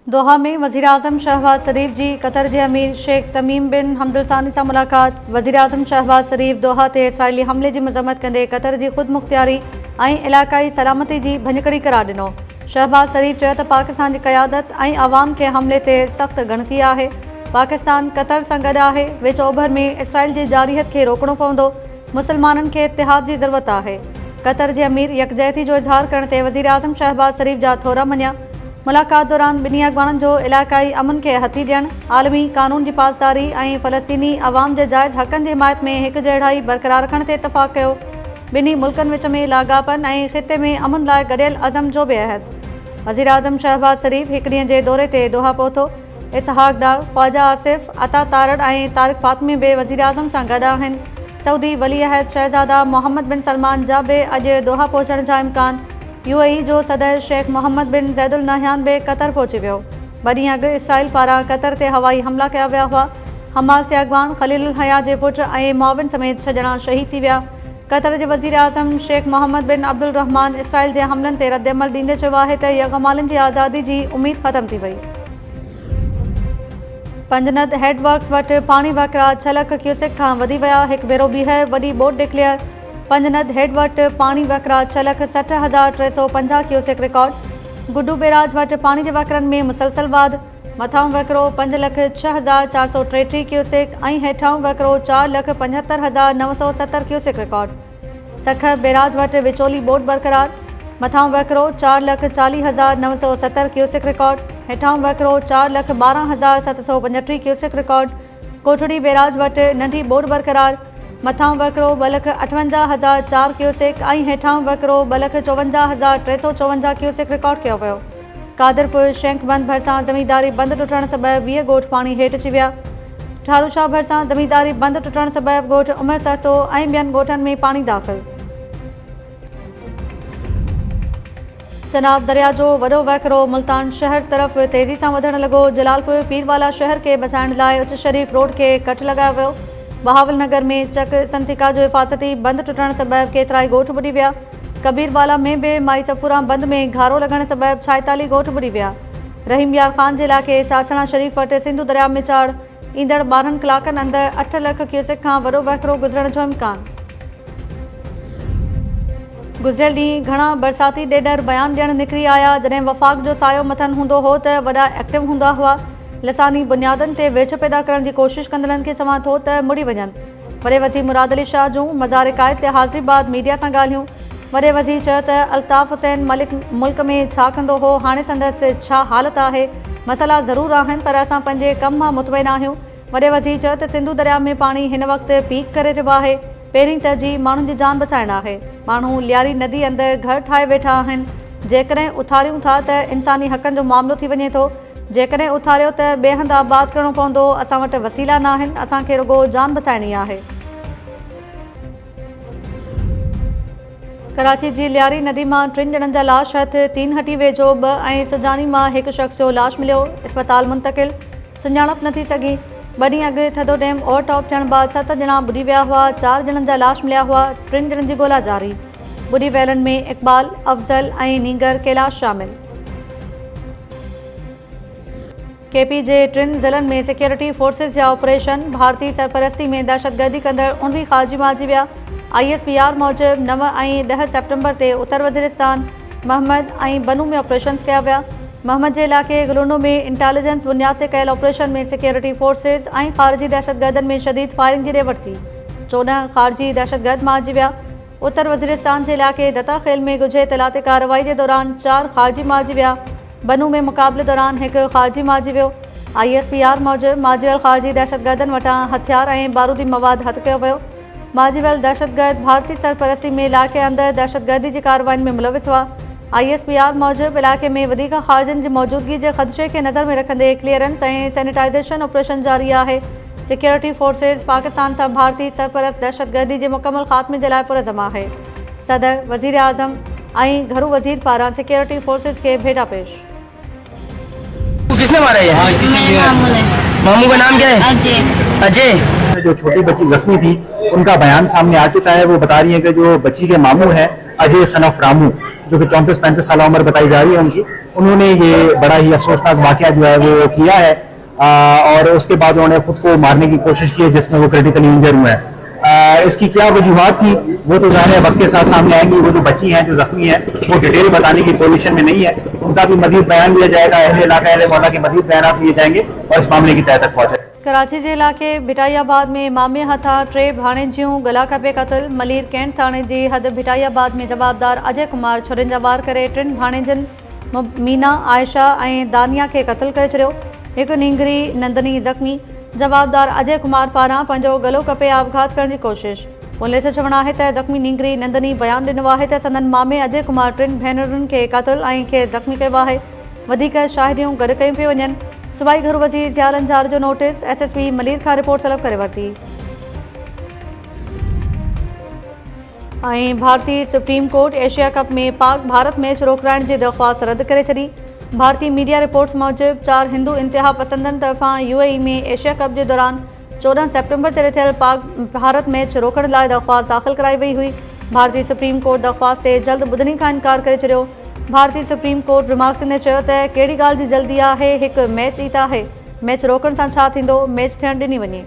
दोहा में वज़ीर-ए-आज़म शहबाज शरीफ जी कतर के अमीर शेख तमीम बिन हमद अल सानी से मुलाकात। वज़ीर-ए-आज़म शहबाज शरीफ दोहा ते इसराइली हमले की मज़म्मत कंदे कतर की खुद मुख्तियारी और इलाक़ाई सलामती की भञकड़ी करार दिनो। शहबाज शरीफ चयो त पाकिस्तान की क़यादत और आवाम के हमले ते सख्त गणती है। पाकिस्तान कतर से गॾु आहे। विच ओभर में इसराइल की जारियत के रोकणो पवंदो। मुसलमानन के इतिहाद की ज़रूरत है। कतर के अमीर यकजहती जो इज़हार करण ते वज़ीर-ए-आज़म शहबाज शरीफ जा थोरा मञिया। मुलाकात दौरान ॿिन्ही अॻवाननि जो इलाक़ाई अमन के हथी ॾियणु, आलमी कानून की पासदारी और फ़लस्तीनी अवाम के जायज़ हक़नि की हिमायत में एक जहिड़ाई बरक़रार रखण ते इतफ़ाक़ कयो। ॿिन्ही मुल्कनि विच में लाॻापन और ख़िते में अमन लाइ गॾियल अज़म जो भी अहद। वज़ीर-ए-आज़म शहबाज शरीफ एक ॾींहं के दौरे ते दोहा पहुतो। इसहाक डार, ख्वाजा आसिफ, अता तारड़ और तारिक फातमी भी वज़ीर-ए-आज़म सां गॾु आहिनि। सऊदी वली अहद शहज़ादा मोहम्मद बिन सलमान जा भी अॼु दोहा पहुचण जा इम्कान। UAE जो सदर शेख मोहम्मद बिन ज़ैदुल नहयान भी कतर पहुंची वियो। ॿ ॾींहं अॻु इसराइल पारां कतर ते हवाई हमला कया विया हुआ। हमास के अॻवान खलील अल हया के पुट और मुआविन समेत 6 ॼणा शहीद थी विया। कतर के वज़ीर-ए-आज़म शेख मोहम्मद बिन अब्दुल रहमान इसराइल के हमलन ते रद्दअमल ॾींदे चयो आहे त यरग़मालिन की आज़ादी की उम्मीद ख़त्म थी वई। पंजनद हेड वर्क्स वट पानी बरक़रार 6 लाख क्यूसेक खां वधी विया। एक भेरो बीहर वॾी बोट डिक्लेयर। पंजनद हेड वट पानी बरक़रार 6,60,350 क्यूसेक रिकॉर्ड। गुड्डू बैराज वट पानी के वकरन में मुसलसल वाध। मथां वकरो 5,06,433 क्यूसेक और हेठां वकरो 4,75,970 क्यूसेक रिकॉर्ड। सखर बैराज वट विचोली बोट बरक़रार। मथां वकरो 4,40,970 क्यूसेक रिकॉर्ड। हेठां वकरो 4,12,735 क्यूसेक रिकॉर्ड। कोठड़ी बैराज वट नंढी बोट बरक़रार। मथां वकरो 2,58,004 क्यूसेक और हेठां वकरो 2,54,354 क्यूसेक रिकॉर्ड किया वियो। कादरपुर शैंकबंद भरिसां ज़मींदारी बंद टुटण सबबि 20 ॻोठ पानी हेठि अची विया। ठारूशाह भरिसां ज़मींदारी बंद टुटण सबबि ॻोठ उमर सहतो और ॿियनि ॻोठनि में पानी दाख़िल। चनाब दरिया जो वॾो वहकिरो मुल्तान शहर तरफ़ तेज़ी से वधण लगो। जलालपुर पीरवाला शहर के बचाइण लाइ उच्च शरीफ रोड के कट लगायो वियो। बहावल नगर में चक संतिका जो हिफ़ाज़ती बंद टुटण सबबि केतराई ॻोठ बुॾी विया। कबीरवाला में भी माई सफ़ूरा बंद में घारो लगण सबबि 46 ॻोठ बुॾी विया। रहीम यार खान के इलाक़े चाचणा शरीफ वट सिंधु दरिया में चाड़। ईंदड़ 12 कलाकनि अंदर 8 लाख क्यूसेक खां वॾो वहकिरो गुज़रण जो इम्कान। गुज़िरियल ॾींहुं घणा बरसाती ॾेडर बयान ॾियण निकिरी आया। जॾहिं वफ़ाक़ जो सायो मथनि हूंदो हो त वॾा एक्टिव हूंदा हुआ। लसानी बुनियादनि ते विर्छ पैदा करण की कोशिश कंदड़नि खे चवां थो त मुड़ी वञनि। वॾे वज़ीर मुराद अली शाह जूं मज़ार क़ाइद ते हाज़िरी बाद मीडिया सां ॻाल्हियूं। वॾे वज़ीर चयो त अल्ताफ़ हुसैन मलिक मुल्क में छा कंदो हो, हाणे संदसि छा हालत आहे। मसला ज़रूर आहिनि पर असां पंहिंजे कम मां मुतमइन आहियूं। वॾे वज़ीर चयो त सिंधु दरिया में पानी हिन वक़्तु पीक करे रहियो आहे। पहिरीं तरजीह माण्हुनि जी जान बचाइण आहे। माण्हू लियारी नदी अंदरि घर ठाहे वेठा आहिनि। जेकॾहिं उथारियूं था त इंसानी हक़नि जो मामिलो थी वञे थो। जेकॾहिं उथारियो त ॿिए हंधि आबाद करणो पवंदो। असां वटि वसीला न आहिनि, असांखे रुगो जान बचाइणी आहे। कराची जी लियारी नदी में 3 ॼणनि जा लाश हथ। तीन हटी वेझो 2 ऐं सुजानी में एक शख़्स जो लाश मिलियो। अस्पताल मुंतकिल, सुञाणप न थी सघी। 2 ॾींहं अॻु थधो डैम ओवरटॉप थियण बाद 7 ॼणा बुॾी विया हुआ। 4 ॼणनि जा लाश मिलिया हुआ। 3 ॼणनि जी ॻोल्हा जारी। बुॾी वियलनि में इक़बाल, अफ़ज़ल और नीगर कैलाश शामिल। KP जे 3 ज़िलनि में सिक्योरिटी फोर्सेस जा ऑपरेशन। भारतीय सरपरस्ती में दहशतगर्दी कंदड़ 19 ख़ारजी मारिजी विया। ISPR मूजिब 9 और 10 सितंबर ते उत्तर वज़ीरिस्तान, महमद और बनू में ऑपरेशन्स किया विया। महमद के इलाक़े गुलुनो में इंटेलिजेंस बुनियाद ते कयल ऑपरेशन में सिक्योरिटी फोर्सेस और ख़ारजी दहशतगर्दनि में शदीद फायरिंग की रेवट थी। 14 ख़ारजी दहशतगर्द मारिजी विया। उत्तर वज़ीरिस्तान के इलाक़े दता खेल में गुझे इतलाती कार्रवाई के दौरान 4 ख़ारजी मारिजी विया। बनू में मुक़ाबले दौरान एक ख़ारजी मारिजी वियो। ISPR मूजिब मारिजी ख़ारजी दहशतगर्दनि वटां हथियार और बारूदी मवाद हथ कयो वियो। मारिजी वियल दहशतगर्द भारतीय सरपरस्ती में इलाक़े अंदर दहशतगर्दी की कार्रवाई में मुलविस हुआ। ISPR मूजिब इलाक़े में वधीक ख़ारजनि की मौजूदगी के ख़दशे के नज़र में रखंदे क्लियरेंस और सैनिटाइजेशन ऑपरेशन जारी है। सिक्योरिटी फोर्सेस पाकिस्तान से भारतीय सरपरस्त दहशतगर्दी के मुकम्मल खात्मे के लिए पुरज़म है। सदर, वज़ीर-ए-आज़म और घरू वज़ीर पारां सिक्योरिटी फोर्सेस के भेटा पेश। किसने मारा ये? मामू का नाम क्या है? अजय। जो छोटी बच्ची जख्मी थी उनका बयान सामने आ चुका है। वो बता रही है कि जो बच्ची के मामू है अजय सनफ रामू, जो कि 34-35 साल उम्र बताई जा रही है उनकी, उन्होंने ये बड़ा ही अफसोसनाक वाकया जो है वो किया है और उसके बाद उन्होंने खुद को मारने की कोशिश की है, जिसमें वो क्रिटिकली इंजर हुए हैं। इसकी क्या वजूहत थी वो तो जाने वक्त के साथ सामने आएंगी। वो जो बच्ची हैं, जो जख्मी हैं, वो डिटेल बताने की पोजीशन में नहीं है। उनका भी मजीद बयान लिया जाएगा, अहले इलाका अहले मोहल्ला के मजीद बयान लिए जाएंगे और इस मामले की तह तक पहुंचे। कराची जे इलाके भिटाइयाबाद में मामे हथां 3 भाणेजियूं गला कपे क़तल। मलीर कैंट थाणे जी हद भिटाइयाबाद में जवाबदार अजय कुमार छुरियुनि जा वार करे 3 भाणेजियुनि मीना, आयशा ऐं दानिया खे क़तल करे छॾियो। हिकु नींगरी नंदनी ज़ख़्मी। जवाबदार अजय कुमार पारां पंहिंजो गलो कपे आपघात करण जी कोशिश। पुलिस जो चवणु आहे त ज़ख़्मी नींगरी नंदनी बयान ॾिनो आहे त संदन मामे अजय कुमार 3 भेनरुनि खे क़तल ऐं खे ज़ख़्मी कयो आहे। वधीक शाहिदियूं गॾु कयूं पियूं वञनि। सूबाई घर वज़ीर ज़ियाउल अंजार जो नोटिस। SSP मलीर खां रिपोर्ट तलब करे वरिती। ऐं भारतीय सुप्रीम कोर्ट एशिया कप में पाक भारत मैच रोकराइण जी दरख़्वास्त रद्द करे छॾी। भारतीय मीडिया रिपोर्ट्स मूजिब 4 हिंदू इंतिहा पसंदनि तरफ़ां UAE में एशिया कप जे दौरान 14 सेप्टेम्बर ते थियल पाक भारत मैच रोकण लाइ दरख़्वास्त दाख़िल कराई वई हुई। भारतीय सुप्रीम कोर्ट दरख़्वास्त ते जल्द ॿुधणी खां इनकार करे छॾियो। भारतीय सुप्रीम कोर्ट रिमार्क्स में चयो त कहिड़ी ॻाल्हि जी जल्दी आहे, हिकु मैच ई त आहे, मैच रोकण सां छा थींदो, मैच थियणु ॾिनी वञे।